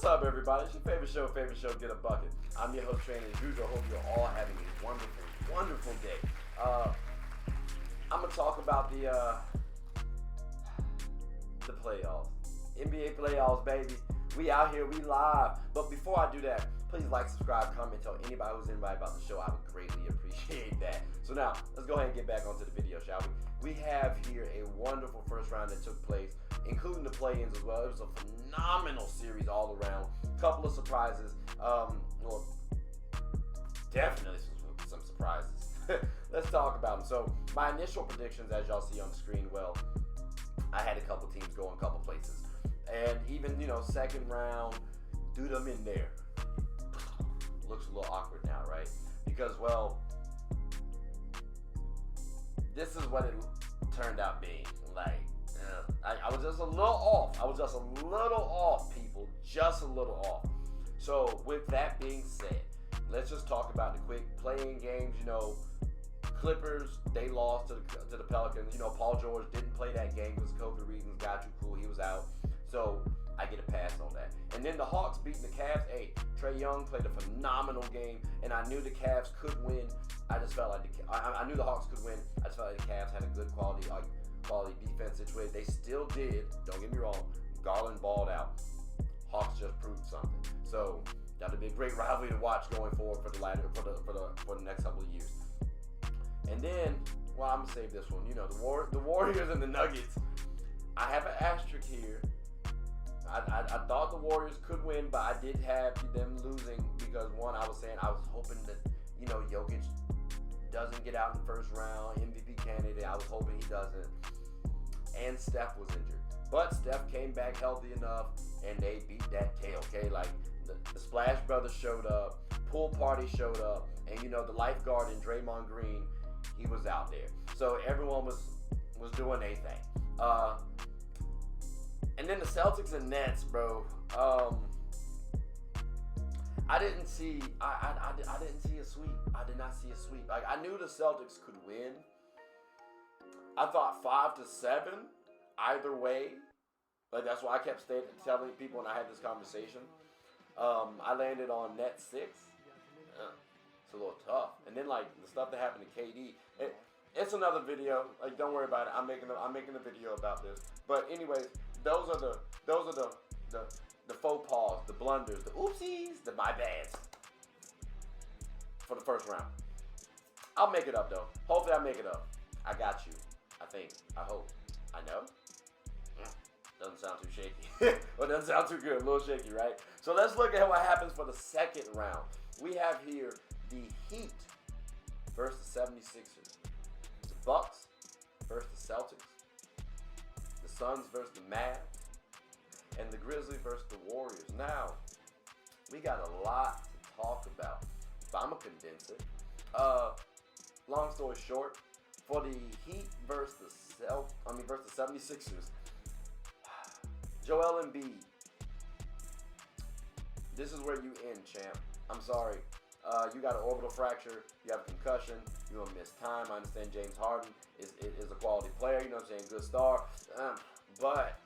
What's up, everybody? It's your favorite show, Get a Bucket. I'm your host, Trainer, as usual. Hope you're all having a wonderful, wonderful day. I'm gonna talk about the playoffs, NBA playoffs, baby. We out here, we live. But before I do that, please like, subscribe, comment, tell anybody who's anybody about the show. I would greatly appreciate that. So now, let's go ahead and get back onto the video, shall we? We have here a wonderful first round that took place, including the play-ins as well. It was a phenomenal series all around. Couple of surprises. Well, definitely some surprises. Let's talk about them. So, my initial predictions, as y'all see on the screen, well, I had a couple teams going a couple places. And even, second round, do them in there. Looks a little awkward now, right? Because, well, this is what it turned out being. Like, I was just a little off. People. Just a little off. So, with that being said, let's just talk about the quick playing games. Clippers, they lost to the Pelicans. Paul George didn't play that game because of COVID reasons. Got you, cool. He was out. So, I get a pass on that. And then the Hawks beating the Cavs. Hey, Trae Young played a phenomenal game, and I knew the Cavs could win. I just felt like I knew the Hawks could win. I just felt like the Cavs had a good quality defense situation. They still did. Don't get me wrong. Garland balled out. Hawks just proved something. So that'll be a great rivalry to watch going forward for the next couple of years. And then, well, I'm gonna save this one. The Warriors and the Nuggets. I have an asterisk here. I thought the Warriors could win, but I did have them losing because, one, I was hoping that, Jokic doesn't get out in the first round, MVP candidate. I was hoping he doesn't. And Steph was injured. But Steph came back healthy enough, and they beat that tail, okay? Like, the Splash Brothers showed up, Pool Party showed up, and, the lifeguard in Draymond Green, he was out there. So everyone was doing their thing. And then the Celtics and Nets, bro. I didn't see a sweep. I did not see a sweep. Like, I knew the Celtics could win. I thought 5-7 either way. Like, that's why I kept telling people when I had this conversation. I landed on net 6. It's a little tough. And then, like, the stuff that happened to KD. It's another video. Like, don't worry about it. I'm making a video about this. But anyways, those are the faux pas, the blunders, the oopsies, the my bads for the first round. I'll make it up though. Hopefully I make it up. I got you. I think. I hope. I know. Doesn't sound too shaky. Well, doesn't sound too good. A little shaky, right? So let's look at what happens for the second round. We have here the Heat versus the 76ers. The Bucks versus the Celtics. The Suns versus the Mavs. And the Grizzlies versus the Warriors. Now, we got a lot to talk about, but I'm going to condense it. Long story short, for the Heat versus the 76ers, Joel Embiid, this is where you end, champ. I'm sorry. You got an orbital fracture. You have a concussion. You're going to miss time. I understand James Harden is a quality player. Good star. But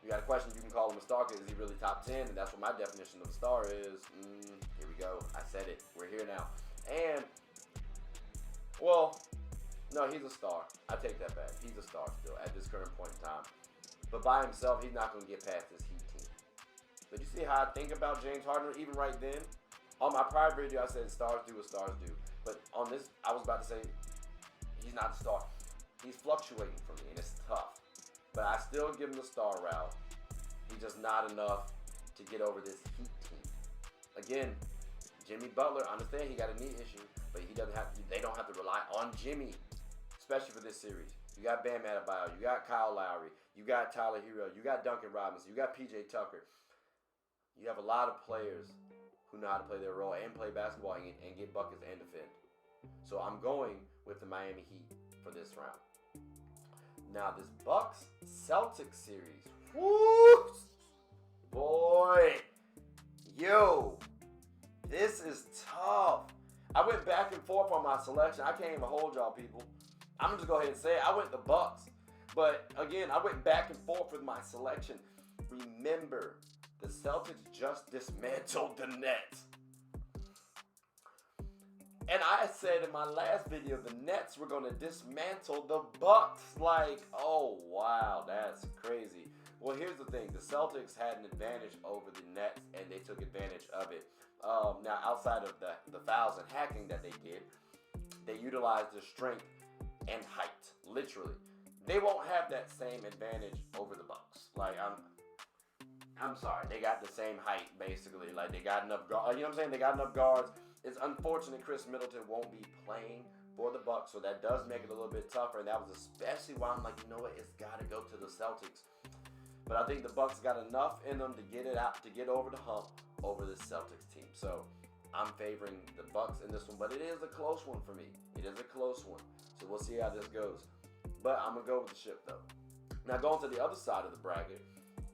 you got a question. You can call him a star because is he really top 10? And that's what my definition of a star is. Here we go. I said it. We're here now. And, well, no, he's a star. I take that back. He's a star still at this current point in time. But by himself, he's not going to get past this Heat team. But you see how I think about James Harden even right then? On my prior video, I said stars do what stars do. But on this, I was about to say he's not a star. He's fluctuating for me, and it's tough. But I still give him the star route. He's just not enough to get over this Heat team. Again, Jimmy Butler, I understand he got a knee issue, but they don't have to rely on Jimmy, especially for this series. You got Bam Adebayo, you got Kyle Lowry, you got Tyler Hero, you got Duncan Robinson, you got PJ Tucker. You have a lot of players who know how to play their role and play basketball and get buckets and defend. So I'm going with the Miami Heat for this round. Now this Bucks-Celtics series, woo, boy, yo, this is tough. I went back and forth on my selection. I can't even hold y'all, people. I'm just go ahead and say it. I went the Bucks, but again, I went back and forth with my selection. Remember, The Celtics just dismantled the Nets. And I said in my last video, the Nets were going to dismantle the Bucks. Like, oh, wow, that's crazy. Well, here's the thing. The Celtics had an advantage over the Nets, and they took advantage of it. Now, outside of the fouls and hacking that they did, they utilized their strength and height, literally. They won't have that same advantage over the Bucks. Like, I'm sorry. They got the same height, basically. Like, they got enough guards. You know what I'm saying? They got enough guards. It's unfortunate Chris Middleton won't be playing for the Bucks, so that does make it a little bit tougher. And that was especially why I'm like, you know what? It's got to go to the Celtics. But I think the Bucks got enough in them to get it out, to get over the hump over the Celtics team. So I'm favoring the Bucks in this one, but it is a close one for me. It is a close one. So we'll see how this goes. But I'm going to go with the ship, though. Now, going to the other side of the bracket,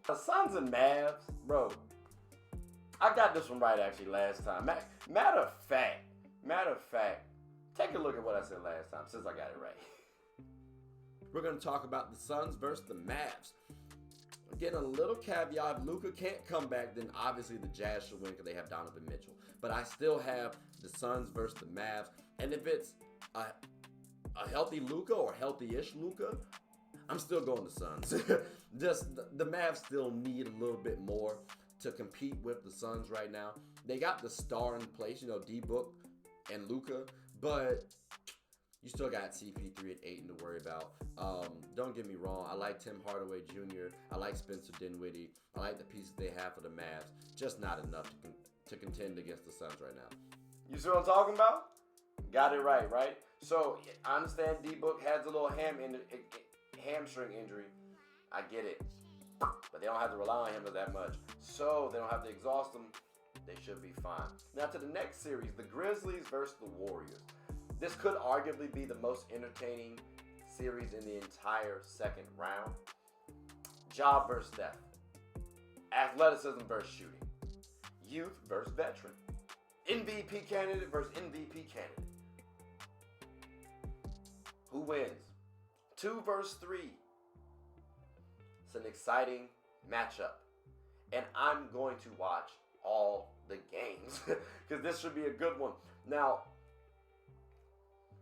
the Suns and Mavs, bro. I got this one right, actually, last time. Matter of fact, take a look at what I said last time, since I got it right. We're going to talk about the Suns versus the Mavs. Again, a little caveat, if Luka can't come back, then obviously the Jazz should win because they have Donovan Mitchell. But I still have the Suns versus the Mavs. And if it's a healthy Luka or healthy-ish Luka, I'm still going the Suns. Just the Mavs still need a little bit more to compete with the Suns right now. They got the star in place, you know, D-Book and Luka, but you still got CP3 at 8 to worry about. Don't get me wrong. I like Tim Hardaway Jr. I like Spencer Dinwiddie. I like the pieces they have for the Mavs. Just not enough to contend against the Suns right now. You see what I'm talking about? Got it right, right? So I understand D-Book has a little hamstring injury. I get it. But they don't have to rely on him that much. So they don't have to exhaust him. They should be fine. Now to the next series, the Grizzlies versus the Warriors. This could arguably be the most entertaining series in the entire second round. Job versus Steph. Athleticism versus shooting. Youth versus veteran. MVP candidate versus MVP candidate. Who wins? 2 versus 3. It's an exciting matchup. And I'm going to watch all the games because this should be a good one. Now,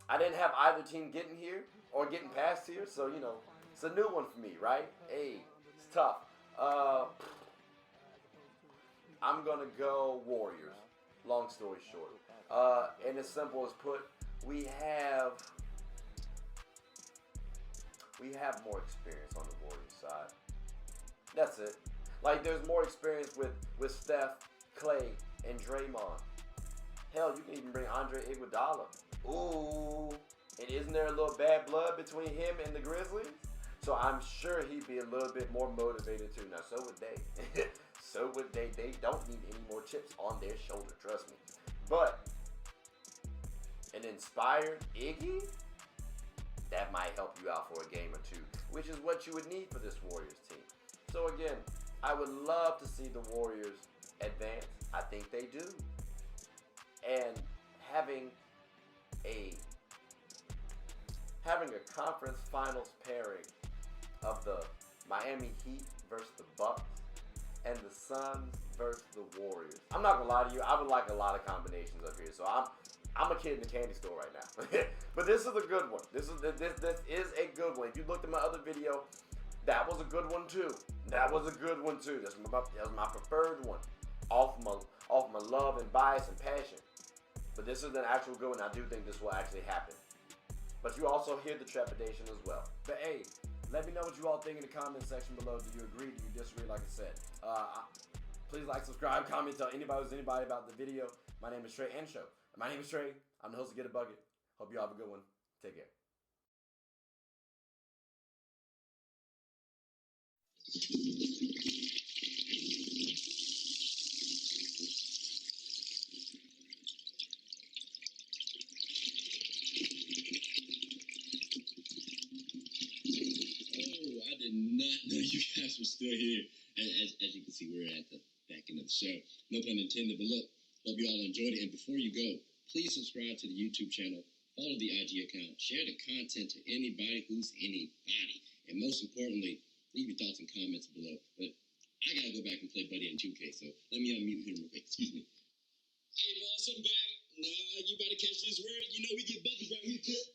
I didn't have either team getting here or getting past here, so, you know, it's a new one for me, right? Hey, it's tough. I'm going to go Warriors, long story short. And as simple as put, we have more experience on the Warriors side. That's it. Like, there's more experience with Steph, Clay, and Draymond. Hell, you can even bring Andre Iguodala. Ooh. And isn't there a little bad blood between him and the Grizzlies? So I'm sure he'd be a little bit more motivated too. Now, so would they. So would they. They don't need any more chips on their shoulder, trust me. But an inspired Iggy, that might help you out for a game or two, which is what you would need for this Warriors team. So again, I would love to see the Warriors advance. I think they do. And having a conference finals pairing of the Miami Heat versus the Bucks and the Suns versus the Warriors. I'm not gonna lie to you, I would like a lot of combinations up here. So I'm a kid in the candy store right now. But this is a good one. This is a good one. If you looked at my other video, that was a good one too. That was a good one too. That was my preferred one. Off my love and bias and passion. But this is an actual good one. I do think this will actually happen. But you also hear the trepidation as well. But hey, let me know what you all think in the comment section below. Do you agree? Do you disagree? Like I said, please like, subscribe, comment, tell anybody about the video. My name is Trey and Show. My name is Trey. I'm the host of Get a Bucket. Hope you all have a good one. Take care. Not know you guys were still here. As you can see, we're at the back end of the show. No pun intended, but look, hope you all enjoyed it. And before you go, please subscribe to the YouTube channel, follow the IG account, share the content to anybody who's anybody. And most importantly, leave your thoughts and comments below. But I gotta go back and play Buddy in 2K, so let me unmute him real quick. Excuse me. Hey, boss, I'm back. Nah, you better catch this word. You know we get buckets right here, kid.